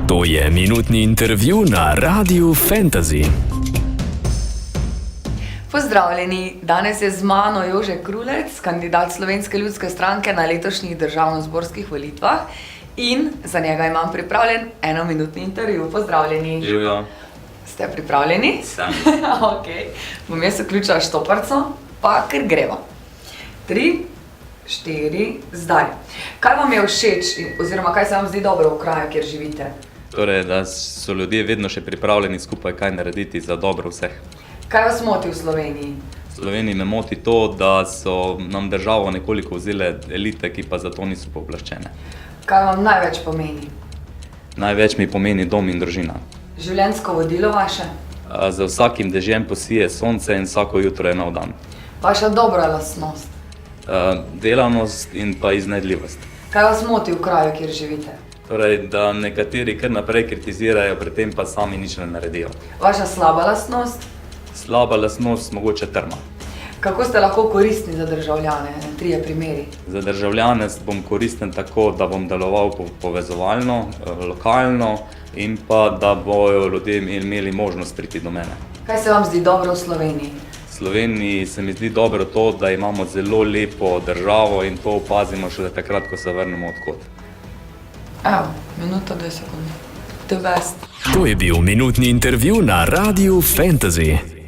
To je minutni intervju na Radiu Fantasy. Pozdravljeni, danes je z mano Jože Krulec, kandidat Slovenske ljudske stranke na letošnjih državnozborskih volitvah in za njega imam pripravljen enominutni intervju. Pozdravljeni. Živijo. Ste pripravljeni? Sem. Ok, bom jaz vključila štoparco, pa ker greva. 3, 4, zdaj. Kaj vam je všeč oziroma kaj se vam zdi dobro v kraju, kjer živite? Torej, da so ljudje vedno še pripravljeni skupaj kaj narediti za dobro vseh. Kaj vas moti v Sloveniji? V Sloveniji me moti to, da so nam državo nekoliko vzele elite, ki pa za to niso pooblaščene. Kaj vam največ pomeni? Največ mi pomeni dom in družina. Življenjsko vodilo vaše? Za vsakim dežjem posije sonce in vsako jutro je nov dan. Vaša dobra lastnost? Delavnost in pa iznajdljivost. Kaj vas moti v kraju, kjer živite? Torej, da nekateri kar naprej kritizirajo, pri tem pa sami nič ne naredijo. Vaša slaba lastnost? Slaba lastnost mogoče trma. Kako ste lahko koristni za državljane? 3 primeri. Za državljane bom koristen tako, da bom deloval povezovalno, lokalno in pa da bojo ljudje imeli možnost priti do mene. Kaj se vam zdi dobro v Sloveniji? V Sloveniji se mi zdi dobro to, da imamo zelo lepo državo in to opazimo šele takrat, ko se vrnemo od kod. Evo, minuta 2 sekunde. The best. To je bil minutni intervju na Radiu Fantasy.